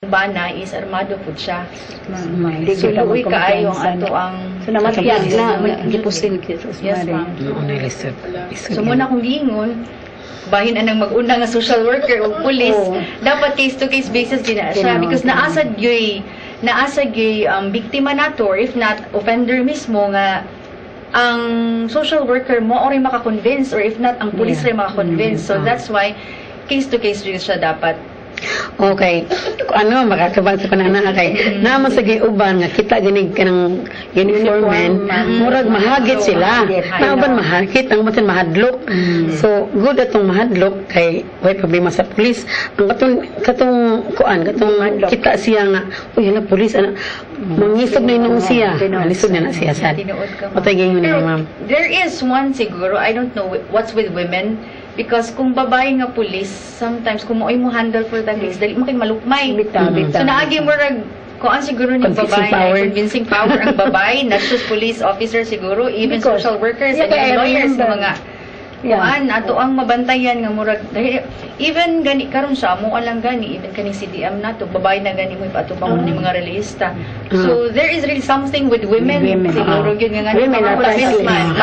bana is armado pud siya. So, Luwi kaayo ang ato ang So, namatyan na, gipusil kisos. yes, ma'am. So, So, muna kong giingon, bahin anang mag-una nga social worker o police, Oo. dapat case-to-case basis din na siya. Tinaw, Because naasad yo'y biktima nato, or if not, offender mismo nga ang social worker mo or makakonvince, or if not, ang police rin makakonvince. So, that's why case-to-case din siya dapat. Okay. Makakabasa ko na kay naman sa giuban nga kita ganig kanang uniformen, murag mahagit sila. Nauban mahagit ang matin mahadlok. So good atong mahadlok kay way problema sa pulis. Ang katong kita siya nga uy na pulis ana mangisog na inong siya. Alisod na siya sad. Tinuod ka, ma'am. Matay gyud na Pero ma'am. there is one siguro, I don't know what's with women, because kung babae nga police, sometimes kung mo'y mo handle for the case, dali mo kay malukmay. Bita. So naagi mo rag, kung ang siguro ng Convincing babae, power. convincing power ang babae, not just police officer siguro, even Because, social workers yeah, and yung I lawyers, remember. mga Yeah. kuan ato ang mabantayan nga murag dahil even gani karon sa amo lang gani even kaning CDM nato babae na gani mo ipatubang ni mga realista. So there is really something with women, siguro yun nga Women are policeman.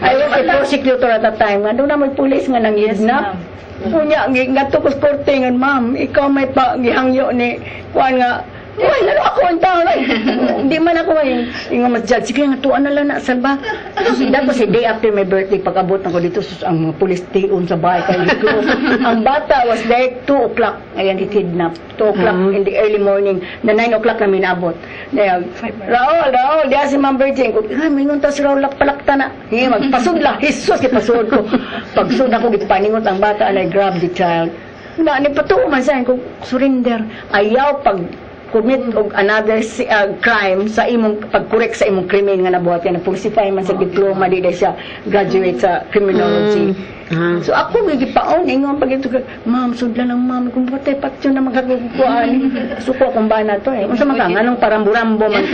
I was a prosecutor at that time. Ano na may pulis nga nang Yes, yidnap. ma'am. Kunya, nga to ko korte nga, ma'am, ikaw may gihangyo ni, kuan nga, uy, lalo ako ang tao, hindi man ako yung mas-judge, sige nga, tuan na lang na, salba. That was a day after my birthday, pag-abot ako dito, ang mga pulis tiyon sa bahay, kaya ang bata was there 2 o'clock, ayan, i-kidnap, 2 o'clock in the early morning, na 9 o'clock namin abot. Raul, diya si Ma'am Virgin, mingon tas Raul, palakta na. Magpasod lang, Jesus, ipasod ko. Pagsud ako, ipaningot ang bata, and I grabbed the child. Na, nipatuo man sa'yo, kung surrender, ayaw pag commit og another crime sa imong pag-correct sa imong krimen nga nabuhat kay na-falsify man sa diploma di siya graduate sa criminology. So ako gipaon ingon pag ito, ma'am sudlan lang ma'am kung patay patyo na magkakukuan. Suko kung ba na to unsa man ka nganong paramburambo man.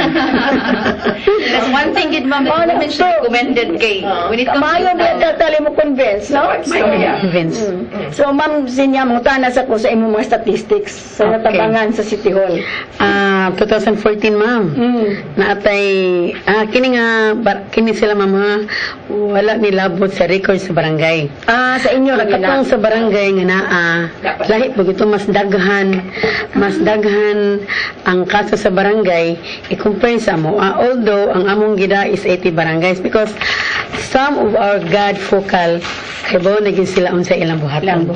That's one thing gid ma'am, women should be commended kay when it comes Kamayo to tali mo convince, no? Vince. So ma'am sinya mutana sa ko sa imong mga statistics sa natabangan sa City Hall. 2014 ma'am. Naatay kini sila ma'am ha, wala nilabot sa record sa barangay. Sa inyo ra Katong sa barangay nga lahi pag ito mas daghan ang kaso sa barangay i-compare sa amo. Although ang among gida is 80 barangays because some of our God focal kay bao naging sila unsa ilang buhaton.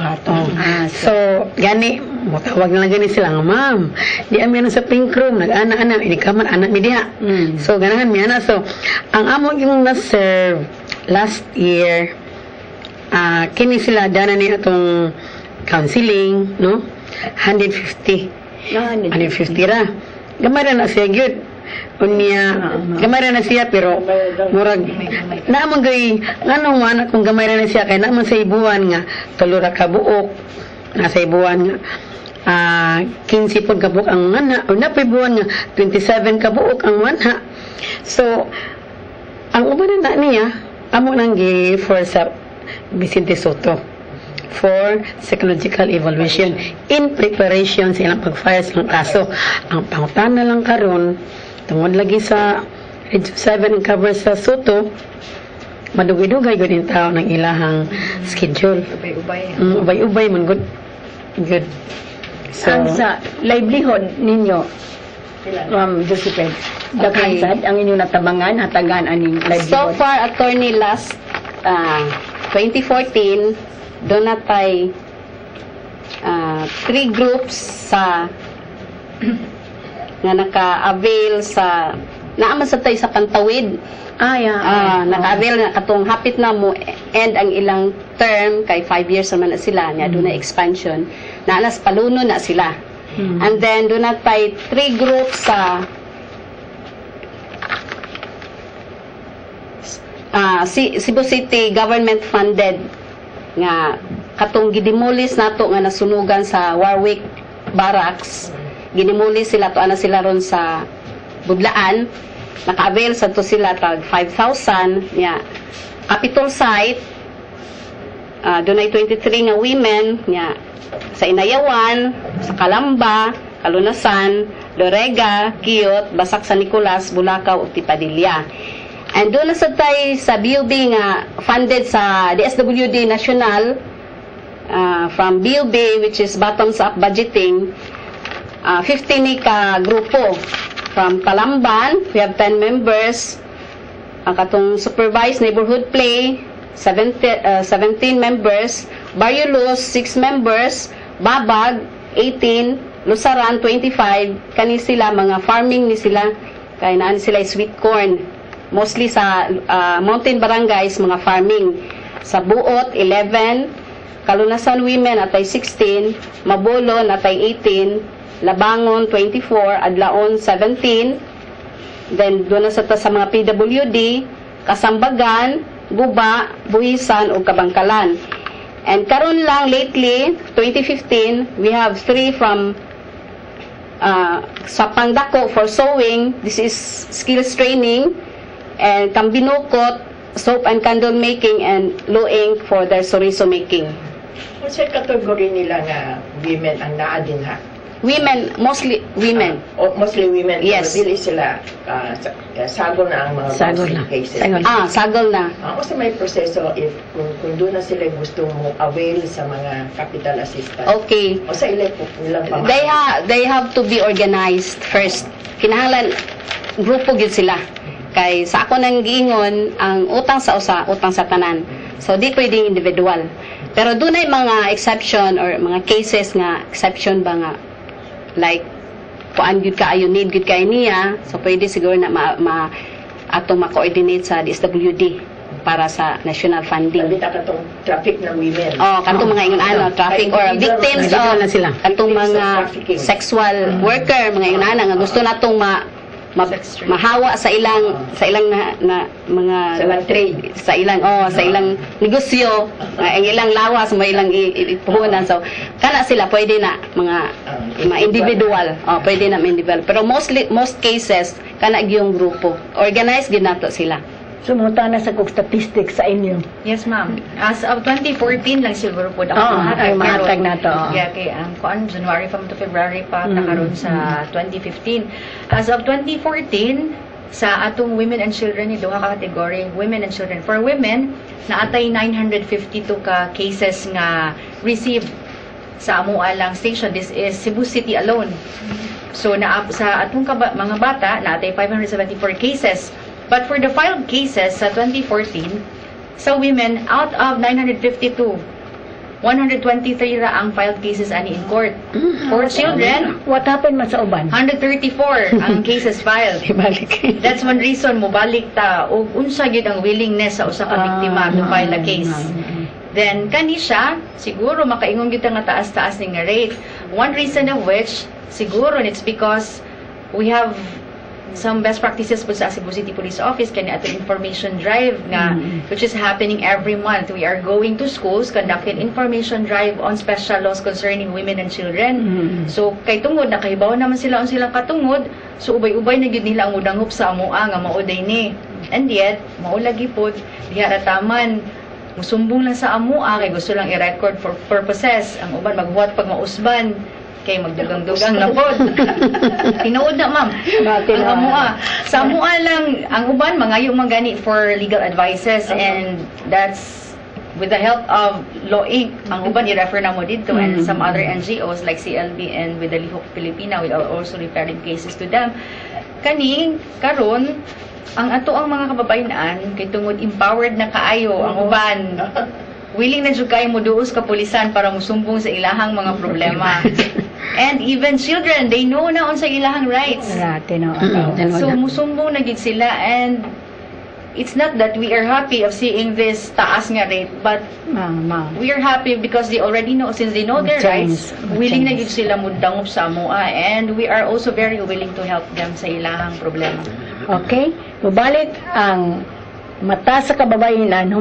So gani motawag na lang gani sila nga ma'am di amin sa pink room nag-ana-ana ini kaman anak mi diha. So ganahan mi ana so ang among yung na-serve last year kini sila dana ni atong counseling no 150 ra gamay ra na siya gyud unya gamay ra na siya pero murag naman gay nganong anak kung gamay ra na siya kay naman sa ibuan nga tulo ra ka buok nasa ibuan nga 15 pud ka buok ang manha o napibuan nga 27 ka buok ang manha. So ang uban na niya amo nang gi for sa Vicente Soto for psychological evaluation in preparation sa ilang pag-file sa kaso. Ang pangutana lang karon tungod lagi sa Region 7 ang cover sa Soto madugay-dugay gud yung tao ng ilahang schedule. Ubay-ubay man good. So ang sa livelihood ninyo Ma'am Josephine, Okay. sad ang inyong natabangan hatagan aning livelihood. So far, attorney, last 2014, doon natay 3 groups sa nga naka-avail sa naaman sa tay sa Pantawid. Naka-avail na katong hapit na mo end ang ilang term kay 5 years naman na sila nya doon na expansion na alas paluno na sila. And then doon natay 3 groups sa Cebu City government funded nga katong gidemolis nato nga nasunugan sa Warwick Barracks. Gidemolis sila to ana sila ron sa Budlaan. Naka-avail sa to sila tag 5,000 nya. Capitol site dunay 23 nga women nya sa Inayawan, sa Calamba, Kalunasan, Lorega, Quiyot, Basak San Nicolas, Bulacau ug Tipadilla. And doon na sa tay sa BUB nga funded sa DSWD National from BUB, which is bottoms up budgeting, 15 ni ka grupo. From Kalamban, we have 10 members. Ang katong supervised neighborhood play, 17 members. Barrio Luz, 6 members. Babag, 18. Lusaran, 25. Kani sila, mga farming ni sila. Kaya naan sila sweet corn. Mostly sa mountain barangays, mga farming. Sa Buot, 11. Kalunasan Women, atay 16. Mabolon, atay 18. Labangon, 24. Adlaon, 17. Then, doon na sa mga PWD, Kasambagan, Guba, Buhisan, o Kabangkalan. And karon lang, lately, 2015, we have 3 from sa Pangdako for sewing. This is skills training. And Kambinukot, soap and candle making, and Luing for their soriso making. Sa kategory nila nga women ang naa din ha? Women, mostly women. Mostly women. Yes. Pero dili sila sagol na ang mga Sagol counseling na. cases. Sagol. Sagol na. Kasi may proseso if kung doon na sila gusto mo avail sa mga capital assistance. Okay. O sa ilang pamahal. They have to be organized first. Kinahanglan grupo gyud sila. Kay sa ako nang giingon ang utang sa usa, utang sa tanan. So di pwedeng individual. Pero dunay mga exception or mga cases nga exception ba nga like kuan gyud kaayo need gyud kay niya, so pwede siguro na atong ma-coordinate sa DSWD para sa national funding. Sabi ta katong traffic ng women. Katong mga ingon traffic or victims Victim of na sila. katong Victims of mga trafficking. sexual worker, mga ingon nga gusto natong mahawa sa ilang na mga Sa ilang trade. sa ilang negosyo, ang ilang lawas mo ilang ipuhunan, so kana sila pwede na mga individual, pwede na individual, pero most cases kana gyung grupo organized gid nato sila. Sumunta na sa kong statistics sa inyo. Yes, ma'am. As of 2014 lang siguro po ay mahatag na to. Yeah, kay kuan January to February pa nakaroon sa 2015. As of 2014, sa atong women and children ni duha ka category, women and children. For women, naatay 952 ka cases nga received sa amuha lang station. This is Cebu City alone. So sa atong mga bata, naatay 574 cases. But for the filed cases sa 2014, sa women, out of 952, 123 ra ang filed cases ani in court. For children, What happened man sa uban? 134 ang cases filed. Ibalik. That's one reason mo balik ta og unsa gyud ang willingness sa usa ka biktima to file a case. Then kani siya siguro makaingon gyud nga taas-taas ning rate. One reason of which siguro it's because we have some best practices po sa Cebu City Police Office kani ato information drive nga which is happening every month. We are going to schools conducting information drive on special laws concerning women and children. So kay tungod nakahibaw naman sila on silang katungod, so ubay-ubay na gyud nila ang mudanghop sa amoa nga mauday ni. And yet mao lagi pod diha ra taman musumbong lang sa amoa kay gusto lang i-record for purposes. Ang uban magbuhat pag mausban kay magdugang-dugang na pod. Tinuod na, ma'am. Ang amoa. Sa amoa lang, ang uban, mangayo magani for legal advices and that's with the help of Law Inc. Ang uban, i-refer na mo dito and some other NGOs like CLB and with the Lihok Filipina, we are also referring cases to them. Kani, karon ang ato ang mga kababayan kay tungod empowered na kaayo ang uban. Willing na jud kayo mo duos ka pulisan para musumbong sa ilahang mga problema. And even children, they know na unsa ilahang rights. So musumbong na gid sila and it's not that we are happy of seeing this taas nga rate, but we are happy because they already know, since they know their rights, willing na gid sila mudangop sa amoa and we are also very willing to help them sa ilahang problema. Okay? Mubalik ang mata sa kababayan